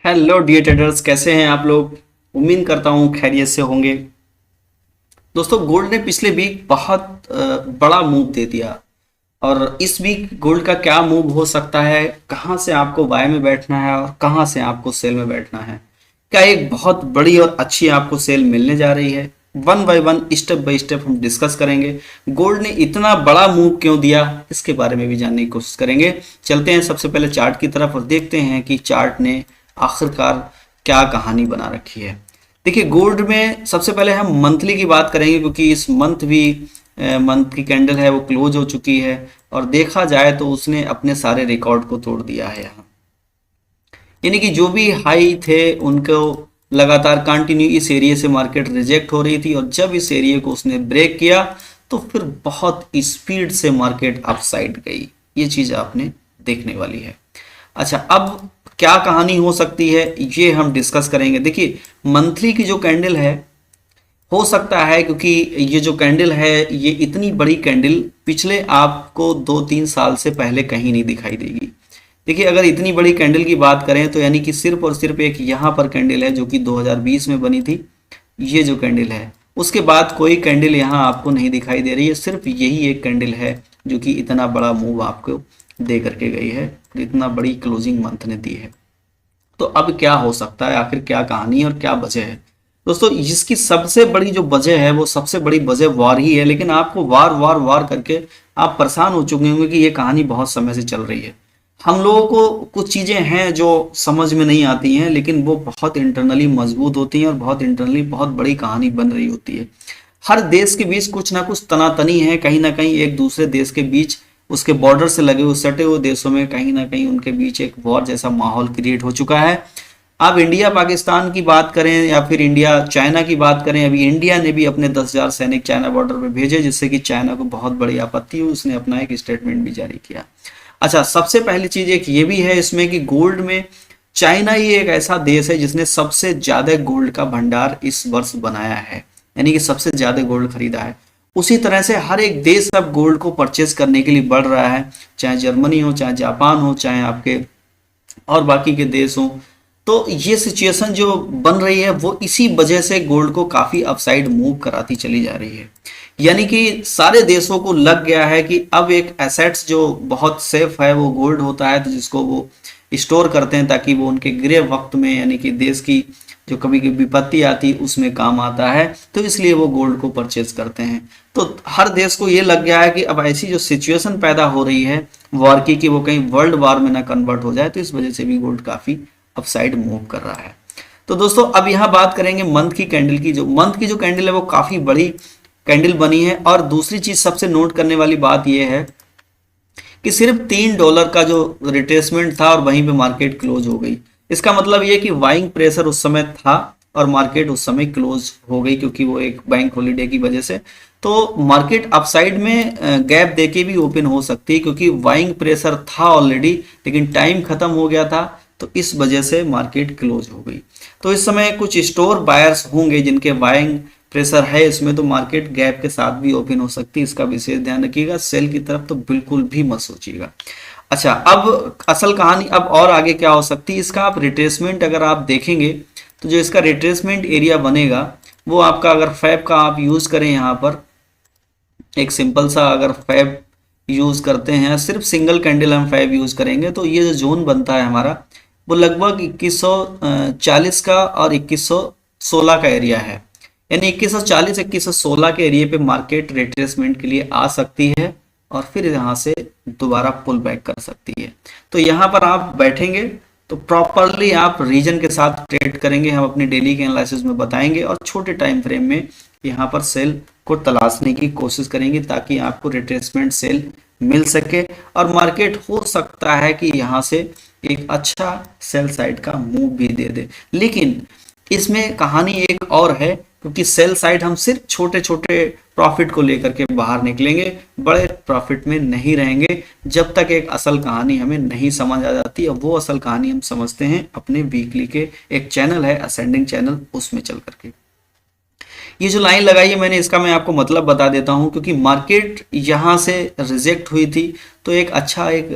Hello dear traders, कैसे हैं आप लोग। उम्मीद करता हूं खैरियत से होंगे। दोस्तों, गोल्ड ने पिछले वीक बहुत बड़ा मूव दे दिया। और इस वीक गोल्ड का क्या मूव हो सकता है, कहां से आपको बाय में बैठना है और कहां से आपको सेल में बैठना है। क्या एक बहुत बड़ी और अच्छी आपको सेल मिलने जा रही है। One by one, step by step हम डिस्कस करेंगे। गोल्ड ने इतना बड़ा मूव क्यों दिया, इसके बारे में भी जानने की कोशिश करेंगे। चलते हैं सबसे पहले चार्ट की तरफ और देखते हैं कि चार्ट ने आखिरकार क्या कहानी बना रखी है। देखिए, गोल्ड में सबसे पहले हम मंथली की बात करेंगे, क्योंकि इस मंथ भी मंथ की कैंडल है वो क्लोज हो चुकी है। और देखा जाए तो उसने अपने सारे रिकॉर्ड को तोड़ दिया है यहाँ। यानी कि जो भी हाई थे उनको लगातार कंटिन्यू इस एरिया से मार्केट रिजेक्ट हो रही थी, और जब इस एरिया को उसने ब्रेक किया तो फिर बहुत स्पीड से मार्केट अपसाइड गई। ये चीज आपने देखने वाली है। अच्छा, अब क्या कहानी हो सकती है ये हम डिस्कस करेंगे। देखिए, मंथली की जो कैंडल है, हो सकता है क्योंकि ये जो कैंडल है ये इतनी बड़ी कैंडल पिछले आपको 2-3 साल से पहले कहीं नहीं दिखाई देगी। देखिए, अगर इतनी बड़ी कैंडल की बात करें तो यानी कि सिर्फ और सिर्फ एक यहाँ पर कैंडल है जो कि 2020 में बनी थी। ये जो कैंडल है, उसके बाद कोई कैंडल यहाँ आपको नहीं दिखाई दे रही है। सिर्फ यही एक कैंडल है जो कि इतना बड़ा मूव आपको दे करके गई है, इतना बड़ी क्लोजिंग मंथ ने दी है। तो अब क्या हो सकता है, आखिर क्या कहानी है और क्या वजह है। दोस्तों, इसकी सबसे बड़ी जो वजह है वो सबसे बड़ी वजह वार ही है। लेकिन आपको वार वार वार करके आप परेशान हो चुके होंगे कि ये कहानी बहुत समय से चल रही है। हम लोगों को कुछ चीजें हैं जो समझ में नहीं आती हैं, लेकिन वो बहुत इंटरनली मजबूत होती हैं और बहुत इंटरनली बहुत बड़ी कहानी बन रही होती है। हर देश के बीच कुछ ना कुछ तनातनी है, कहीं ना कहीं एक दूसरे देश के बीच, उसके बॉर्डर से लगे हुए सटे हुए देशों में कहीं ना कहीं उनके बीच एक वॉर जैसा माहौल क्रिएट हो चुका है। आप इंडिया पाकिस्तान की बात करें या फिर इंडिया चाइना की बात करें, अभी इंडिया ने भी अपने 10,000 सैनिक चाइना बॉर्डर पे भेजे, जिससे कि चाइना को बहुत बड़ी आपत्ति हुई। उसने अपना एक स्टेटमेंट भी जारी किया। अच्छा, सबसे पहली चीज एक ये भी है इसमें कि गोल्ड में चाइना ही एक ऐसा देश है जिसने सबसे ज्यादा गोल्ड का भंडार इस वर्ष बनाया है, यानी कि सबसे ज्यादा गोल्ड खरीदा है। उसी तरह से हर एक देश अब गोल्ड को परचेज करने के लिए बढ़ रहा है, चाहे जर्मनी हो, चाहे जापान हो, चाहे आपके और बाकी के देश हो। तो ये सिचुएशन जो बन रही है वो इसी वजह से गोल्ड को काफी अपसाइड मूव कराती चली जा रही है। यानी कि सारे देशों को लग गया है कि अब एक एसेट्स जो बहुत सेफ है वो गोल्ड होता है, तो जिसको वो स्टोर करते हैं ताकि वो उनके गिरे वक्त में, यानी कि देश की जो कभी की विपत्ति आती उसमें काम आता है, तो इसलिए वो गोल्ड को परचेज करते हैं। तो हर देश को ये लग गया है कि अब ऐसी जो सिचुएशन पैदा हो रही है वॉर की, कि वो कहीं वर्ल्ड वॉर में ना कन्वर्ट हो जाए, तो इस वजह से भी गोल्ड काफी अपसाइड मूव कर रहा है। तो दोस्तों, अब यहाँ बात करेंगे मंथ की कैंडल की। जो मंथ की जो कैंडल है वो काफी बड़ी कैंडल बनी है। और दूसरी चीज सबसे नोट करने वाली बात यह है कि सिर्फ $3 का जो रिट्रेसमेंट था और वहीं पे मार्केट क्लोज हो गई। इसका मतलब ये कि बाइंग प्रेशर उस समय था और मार्केट उस समय क्लोज हो गई, क्योंकि वो एक बैंक हॉलीडे की वजह से। तो मार्केट अपसाइड में गैप देके भी ओपन हो सकती है, क्योंकि बाइंग प्रेशर था ऑलरेडी, लेकिन टाइम खत्म हो गया था, तो इस वजह से मार्केट क्लोज हो गई। तो इस समय कुछ स्टोर बायर्स होंगे जिनके बाइंग प्रेशर है इसमें, तो मार्केट गैप के साथ भी ओपन हो सकती है। इसका विशेष ध्यान रखिएगा। सेल की तरफ तो बिल्कुल भी मत सोचिएगा। अच्छा, अब असल कहानी अब और आगे क्या हो सकती है, इसका आप रिट्रेसमेंट अगर आप देखेंगे तो जो इसका रिट्रेसमेंट एरिया बनेगा वो आपका, अगर फैब का आप यूज करें यहाँ पर एक सिंपल सा, अगर फैब यूज करते हैं, सिर्फ सिंगल कैंडल हम फैब यूज करेंगे, तो ये जो जोन बनता है हमारा वो लगभग 2140 का और 2116 का एरिया है। यानी 2140 2116 के एरिया पे मार्केट रिट्रेसमेंट के लिए आ सकती है और फिर यहाँ से दोबारा पुल बैक कर सकती है। तो यहाँ पर आप बैठेंगे तो प्रॉपरली आप रीजन के साथ ट्रेड करेंगे, हम अपनी डेली के एनालिसिस में बताएंगे, और छोटे टाइम फ्रेम में यहाँ पर सेल को तलाशने की कोशिश करेंगे ताकि आपको रिट्रेसमेंट सेल मिल सके और मार्केट हो सकता है कि यहाँ से एक अच्छा सेल साइड का मूव भी दे दे। लेकिन इसमें कहानी एक और है, क्योंकि सेल साइड हम सिर्फ छोटे छोटे प्रॉफिट को लेकर के बाहर निकलेंगे, बड़े प्रॉफिट में नहीं रहेंगे जब तक एक असल कहानी हमें नहीं समझ आ जाती। और वो असल कहानी हम समझते हैं अपने वीकली के एक चैनल है असेंडिंग चैनल, उसमें चल करके। ये जो लाइन लगाई है मैंने, इसका मैं आपको मतलब बता देता हूँ, क्योंकि मार्केट यहाँ से रिजेक्ट हुई थी तो एक अच्छा एक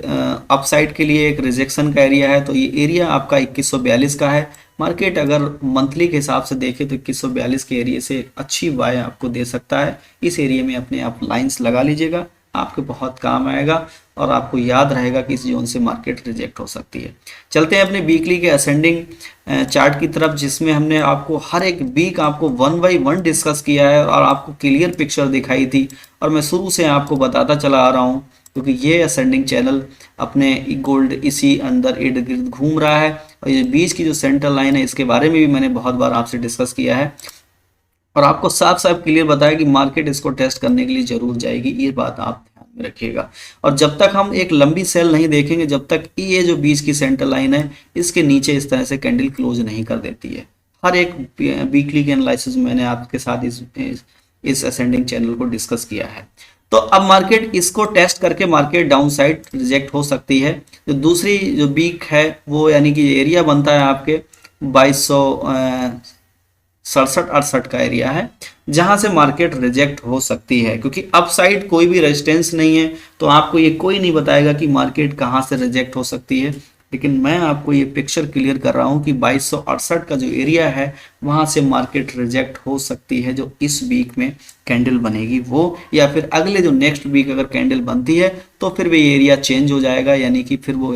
अपसाइड के लिए एक रिजेक्शन का एरिया है। तो ये एरिया आपका 2142 का है। मार्केट अगर मंथली के हिसाब से देखें तो 2142 के एरिया से अच्छी बाय आपको दे सकता है। इस एरिया में अपने आप लाइंस लगा लीजिएगा, आपके बहुत काम आएगा और आपको याद रहेगा कि इस जोन से मार्केट रिजेक्ट हो सकती है। चलते हैं अपने वीकली के असेंडिंग चार्ट की तरफ, जिसमें हमने आपको हर एक वीक आपको 1 बाय 1 डिस्कस किया है और आपको क्लियर पिक्चर दिखाई थी। और मैं शुरू से आपको बताता चला आ रहा हूँ, क्योंकि ये असेंडिंग चैनल अपने गोल्ड इसी अंदर इर्द गिर्द घूम रहा है। और ये बीच की जो सेंटर लाइन है, इसके बारे में भी मैंने बहुत बार आपसे डिस्कस किया है और आपको साफ साफ क्लियर बताया कि मार्केट इसको टेस्ट करने के लिए जरूर जाएगी। ये बात आप ध्यान में रखिएगा। और जब तक हम एक लंबी सेल नहीं देखेंगे, जब तक ये जो बीच की सेंटर लाइन है इसके नीचे इस तरह से कैंडल क्लोज नहीं कर देती है। हर एक वीकली के एनालिसिस में मैंने आपके साथ इस असेंडिंग चैनल को डिस्कस किया है। तो अब मार्केट इसको टेस्ट करके मार्केट डाउन साइड रिजेक्ट हो सकती है। जो दूसरी जो वीक है वो यानी कि एरिया बनता है आपके 2267-68 का एरिया है, जहां से मार्केट रिजेक्ट हो सकती है। क्योंकि अप साइड कोई भी रेजिस्टेंस नहीं है तो आपको ये कोई नहीं बताएगा कि मार्केट कहां से रिजेक्ट हो सकती है। लेकिन मैं आपको ये पिक्चर क्लियर कर रहा हूं कि 2268 का जो एरिया है वहां से मार्केट रिजेक्ट हो सकती है। जो इस वीक में कैंडल बनेगी वो, या फिर अगले जो नेक्स्ट वीक अगर कैंडल बनती है तो फिर भी एरिया चेंज हो जाएगा, यानी कि फिर वो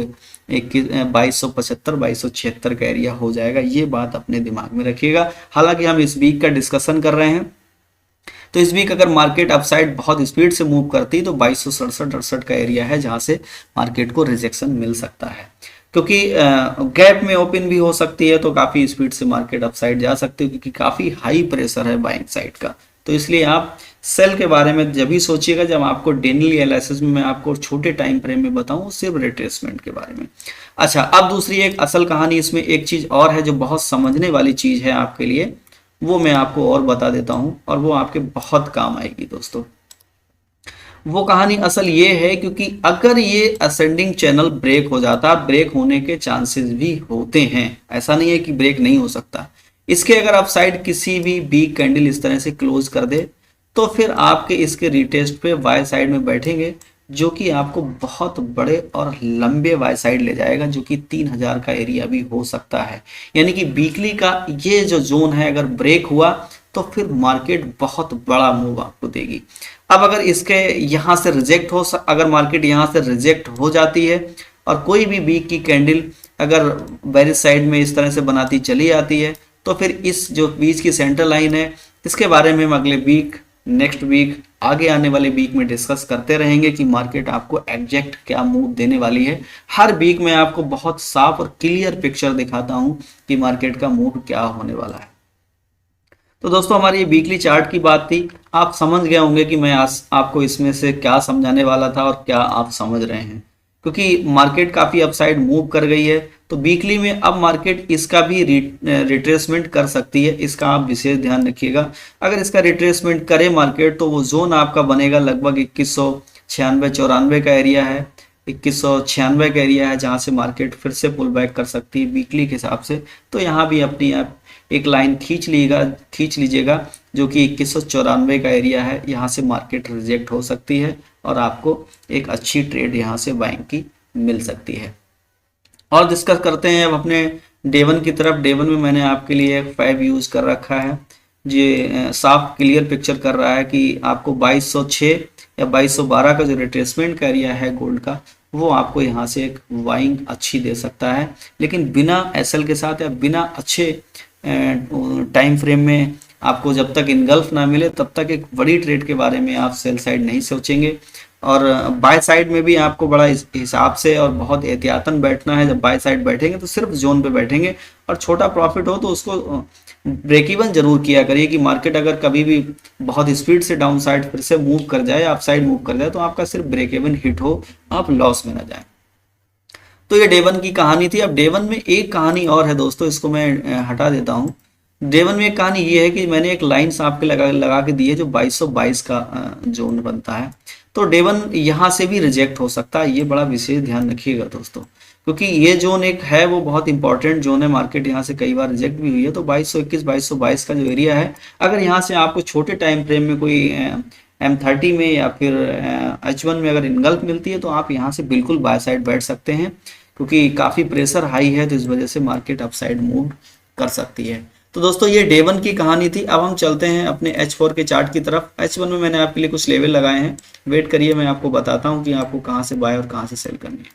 2275-2276 का एरिया हो जाएगा। ये बात अपने दिमाग में रखिएगा। हालांकि हम इस वीक का डिस्कशन कर रहे हैं, तो इस वीक अगर मार्केट अपसाइड बहुत स्पीड से मूव करती है तो 2267-68 का एरिया है जहां से मार्केट को रिजेक्शन मिल सकता है। क्योंकि गैप में ओपन भी हो सकती है तो काफी स्पीड से मार्केट अपसाइड जा सकती है, क्योंकि काफी हाई प्रेशर है बाइंग साइड का। तो इसलिए आप सेल के बारे में जब भी सोचिएगा जब आपको डेली एनालिसिस में मैं आपको छोटे टाइम फ्रेम में बताऊं, सिर्फ रिट्रेसमेंट के बारे में। अच्छा, अब दूसरी एक असल कहानी, इसमें एक चीज और है जो बहुत समझने वाली चीज है आपके लिए, वो मैं आपको और बता देता हूं और वो आपके बहुत काम आएगी दोस्तों। वो कहानी असल ये है, क्योंकि अगर ये असेंडिंग चैनल ब्रेक हो जाता, ब्रेक होने के चांसेस भी होते हैं, ऐसा नहीं है कि ब्रेक नहीं हो सकता। इसके अगर आप साइड किसी भी वीक कैंडल इस तरह से क्लोज कर दे तो फिर आपके इसके रिटेस्ट पे वाई साइड में बैठेंगे, जो कि आपको बहुत बड़े और लंबे वाई साइड ले जाएगा, जो कि 3000 का एरिया भी हो सकता है। यानी कि वीकली का ये जो जोन है अगर ब्रेक हुआ तो फिर मार्केट बहुत बड़ा मूव आपको देगी। अब अगर इसके यहाँ से रिजेक्ट हो, अगर मार्केट यहाँ से रिजेक्ट हो जाती है और कोई भी वीक की कैंडल अगर बेरिश साइड में इस तरह से बनाती चली आती है, तो फिर इस जो बीच की सेंटर लाइन है इसके बारे में हम अगले वीक, नेक्स्ट वीक, आगे आने वाले वीक में डिस्कस करते रहेंगे कि मार्केट आपको एग्जैक्ट क्या मूव देने वाली है। हर वीक में आपको बहुत साफ और क्लियर पिक्चर दिखाता हूं कि मार्केट का मूव क्या होने वाला है। तो दोस्तों, हमारी ये वीकली चार्ट की बात थी। आप समझ गए होंगे कि मैं आपको इसमें से क्या समझाने वाला था और क्या आप समझ रहे हैं, क्योंकि मार्केट काफ़ी अपसाइड मूव कर गई है। तो वीकली में अब मार्केट इसका भी रिट्रेसमेंट कर सकती है, इसका आप विशेष ध्यान रखिएगा। अगर इसका रिट्रेसमेंट करे मार्केट तो वो जोन आपका बनेगा लगभग 2196-94 का एरिया है, 2196 का एरिया है, जहां से मार्केट फिर से पुल बैक कर सकती है वीकली के हिसाब से। तो यहाँ भी अपनी आप एक लाइन खींच लीजिएगा जो कि 2194 का एरिया है। यहाँ से मार्केट रिजेक्ट हो सकती है और आपको एक अच्छी ट्रेड यहाँ से बाइंग की मिल सकती है। और डिस्कस करते हैं अब अपने डे वन की तरफ। डे वन में मैंने आपके लिए 5 यूज कर रखा है, ये साफ क्लियर पिक्चर कर रहा है कि आपको 2206 या 2212 का जो रिट्रेसमेंट का एरिया है गोल्ड का, वो आपको यहाँ से एक बाइंग अच्छी दे सकता है। लेकिन बिना एसएल के साथ या बिना अच्छे टाइम फ्रेम में आपको जब तक इनगल्फ ना मिले तब तक एक बड़ी ट्रेड के बारे में आप सेल साइड नहीं सोचेंगे। और बाय साइड में भी आपको बड़ा हिसाब से और बहुत एहतियातन बैठना है। जब बाय साइड बैठेंगे तो सिर्फ जोन पे बैठेंगे, और छोटा प्रॉफिट हो तो उसको ब्रेक इवन जरूर किया करिए कि मार्केट अगर कभी भी बहुत स्पीड से डाउन साइड फिर से मूव कर जाए, अप साइड मूव कर जाए, तो आपका सिर्फ ब्रेक इवन हिट हो, आप लॉस में ना जाए। तो ये डे वन की कहानी थी। अब डे वन में एक कहानी और है दोस्तों, इसको मैं हटा देता हूँ। डे वन में एक कहानी ये है कि मैंने एक लाइन्स आपके लगा के दी है जो 2222 का जोन बनता है। तो डे वन यहाँ से भी रिजेक्ट हो सकता है, ये बड़ा विशेष ध्यान रखिएगा दोस्तों, क्योंकि ये जोन एक है वो बहुत इंपॉर्टेंट जोन है, मार्केट यहाँ से कई बार रिजेक्ट भी हुई है। तो 2221 2222 का जो एरिया है, अगर यहाँ से आपको छोटे टाइम फ्रेम में कोई M30 में या फिर H1 में अगर इनगल्फ मिलती है तो आप यहाँ से बिल्कुल बाय साइड बैठ सकते हैं, क्योंकि काफ़ी प्रेशर हाई है तो इस वजह से मार्केट अपसाइड मूव कर सकती है। तो दोस्तों ये डे 1 की कहानी थी। अब हम चलते हैं अपने H4 के चार्ट की तरफ। H1 में मैंने आपके लिए कुछ लेवल लगाए हैं, वेट करिए, मैं आपको बताता हूँ कि आपको कहाँ से बाय और कहाँ से सेल करनी है।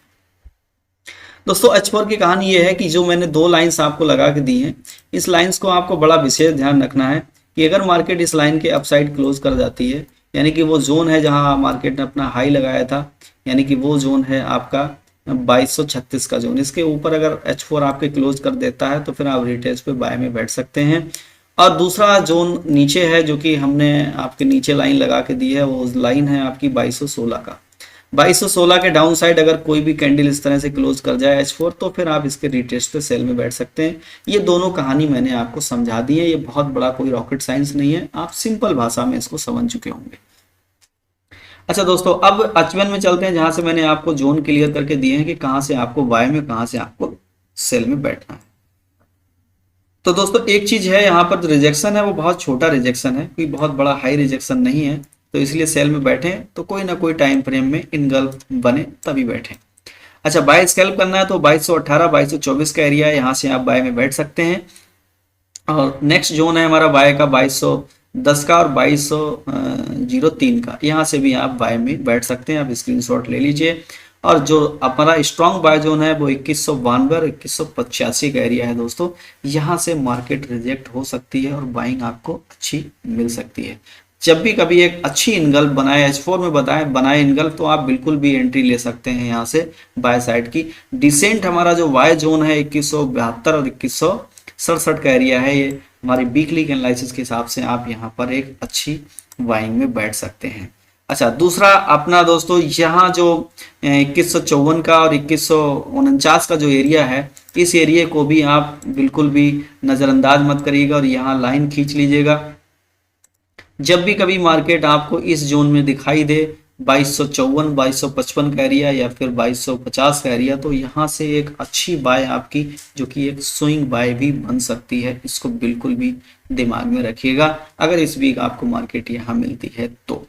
दोस्तों H4 की कहानी ये है कि जो मैंने 2 लाइंस आपको लगा के दी हैं, इस लाइंस को आपको बड़ा विशेष ध्यान रखना है कि अगर मार्केट इस लाइन के अपसाइड क्लोज कर जाती है, यानी कि वो जोन है जहां मार्केट ने अपना हाई लगाया था, यानी कि वो जोन है आपका 2236 का जोन, इसके ऊपर अगर H4 आपके क्लोज कर देता है तो फिर आप रिटेस्ट पे बाय में बैठ सकते हैं। और दूसरा जोन नीचे है जो कि हमने आपके नीचे लाइन लगा के दी है, वो लाइन है आपकी 2216 का। 2216 के डाउन साइड अगर कोई भी कैंडल इस तरह से क्लोज कर जाए H4 तो फिर आप इसके रिटेस्ट पे सेल में बैठ सकते हैं। ये दोनों कहानी मैंने आपको समझा दी है, ये बहुत बड़ा कोई रॉकेट साइंस नहीं है, आप सिंपल भाषा में इसको समझ चुके होंगे। अच्छा दोस्तों, अब H1 में चलते हैं जहां से मैंने आपको जोन क्लियर करके दिए हैं कि कहां से आपको बाय में, कहां से आपको सेल में बैठना है। तो दोस्तों एक चीज है, यहाँ पर जो रिजेक्शन है वो बहुत छोटा रिजेक्शन है, कोई बहुत बड़ा हाई रिजेक्शन नहीं है, तो इसलिए सेल में बैठे तो कोई ना कोई टाइम फ्रेम में इनगल्फ बने तभी बैठे। अच्छा, बाय स्कैल्प करना है तो 2218 2224 का एरिया है, यहाँ से आप बाय में बैठ सकते हैं। और नेक्स्ट जोन है हमारा बाय का 2210 का और 2203 का, यहाँ से भी आप बाय में बैठ सकते हैं। आप स्क्रीनशॉट ले लीजिए। और जो हमारा स्ट्रॉन्ग बाय जोन है वो 2192 और 2185 का एरिया है दोस्तों, यहाँ से मार्केट रिजेक्ट हो सकती है और बाइंग आपको अच्छी मिल सकती है। जब भी कभी एक अच्छी इनगल्फ बनाए H4 में बनाए इनगल्फ तो आप बिल्कुल भी एंट्री ले सकते हैं यहाँ से बाय साइड की। डिसेंट हमारा जो वाई जोन है 2172 और 2167 का एरिया है, ये हमारी वीकली के एनालिसिस के हिसाब से आप यहाँ पर एक अच्छी बाइंग में बैठ सकते हैं। अच्छा, दूसरा अपना दोस्तों यहाँ जो 2154 का और 2149 का जो एरिया है, इस एरिया को भी आप बिल्कुल भी नज़रअंदाज मत करिएगा और यहाँ लाइन खींच लीजिएगा। जब भी कभी मार्केट आपको इस जोन में दिखाई दे 2254 2255 का एरिया या फिर 2250 का एरिया, तो यहाँ से एक अच्छी बाय आपकी जो कि एक स्विंग बाय भी बन सकती है, इसको बिल्कुल भी दिमाग में रखिएगा अगर इस वीक आपको मार्केट यहाँ मिलती है तो।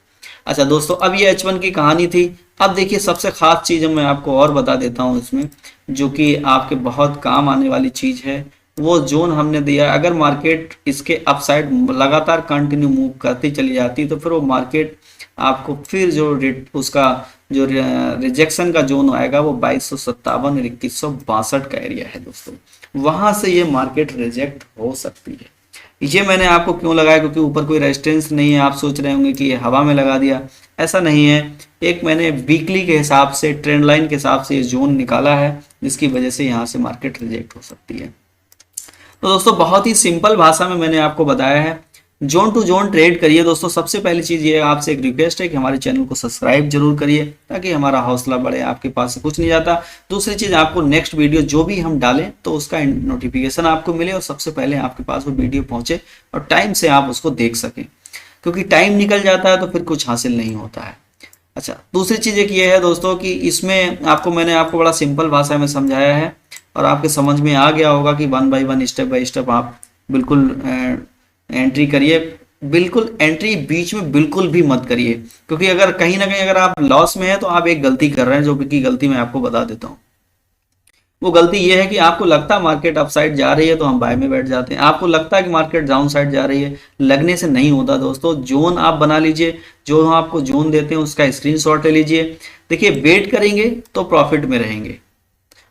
अच्छा दोस्तों, अब ये H1 की कहानी थी। अब देखिए सबसे खास चीज़ मैं आपको और बता देता हूँ इसमें, जो कि आपके बहुत काम आने वाली चीज़ है। वो जोन हमने दिया, अगर मार्केट इसके अपसाइड लगातार कंटिन्यू मूव करती चली जाती तो फिर वो मार्केट आपको फिर जो उसका जो रिजेक्शन का जोन आएगा वो 2257 और 2162 का एरिया है दोस्तों, वहां से ये मार्केट रिजेक्ट हो सकती है। ये मैंने आपको क्यों लगाया, क्योंकि ऊपर कोई रेजिस्टेंस नहीं है। आप सोच रहे होंगे कि ये हवा में लगा दिया, ऐसा नहीं है। एक मैंने वीकली के हिसाब से, ट्रेंड लाइन के हिसाब से ये जोन निकाला है, जिसकी वजह से यहाँ से मार्केट रिजेक्ट हो सकती है। तो दोस्तों बहुत ही सिंपल भाषा में मैंने आपको बताया है, जोन टू जोन ट्रेड करिए दोस्तों। सबसे पहली चीज़ ये आपसे एक रिक्वेस्ट है कि हमारे चैनल को सब्सक्राइब जरूर करिए ताकि हमारा हौसला बढ़े, आपके पास से कुछ नहीं जाता। दूसरी चीज़, आपको नेक्स्ट वीडियो जो भी हम डालें तो उसका नोटिफिकेशन आपको मिले और सबसे पहले आपके पास वो वीडियो पहुंचे और टाइम से आप उसको देख सकें, क्योंकि टाइम निकल जाता है तो फिर कुछ हासिल नहीं होता है। अच्छा, दूसरी चीज़ एक ये है दोस्तों कि इसमें मैंने आपको बड़ा सिंपल भाषा में समझाया है और आपके समझ में आ गया होगा कि 1 बाय 1 स्टेप बाय स्टेप आप बिल्कुल एंट्री करिए। बिल्कुल एंट्री बीच में बिल्कुल भी मत करिए, क्योंकि अगर कहीं ना कहीं अगर आप लॉस में हैं तो आप एक गलती कर रहे हैं, जो कि गलती मैं आपको बता देता हूँ। वो गलती ये है कि आपको लगता है मार्केट अपसाइड जा रही है तो हम बाय में बैठ जाते हैं, आपको लगता है कि मार्केट डाउन साइड जा रही है, लगने से नहीं होता दोस्तों। जोन आप बना लीजिए, जो हम आपको जोन देते हैं उसका स्क्रीनशॉट ले लीजिए। देखिए, वेट करेंगे तो प्रॉफिट में रहेंगे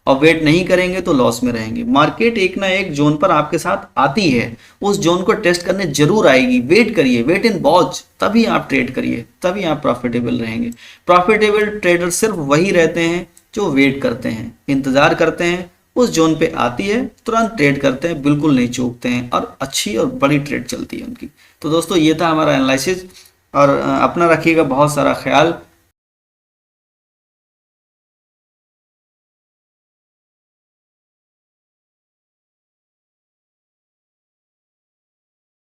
और वेट नहीं करेंगे तो लॉस में रहेंगे। मार्केट एक ना एक जोन पर आपके साथ आती है, उस जोन को टेस्ट करने जरूर आएगी। वेट करिए, वेट एंड वॉच, तभी आप ट्रेड करिए, तभी आप प्रॉफिटेबल रहेंगे। प्रॉफिटेबल ट्रेडर सिर्फ वही रहते हैं जो वेट करते हैं, इंतजार करते हैं, उस जोन पे आती है तुरंत ट्रेड करते हैं, बिल्कुल नहीं चूकते हैं और अच्छी और बड़ी ट्रेड चलती है उनकी। तो दोस्तों ये था हमारा एनालिसिस और अपना रखिएगा बहुत सारा ख्याल।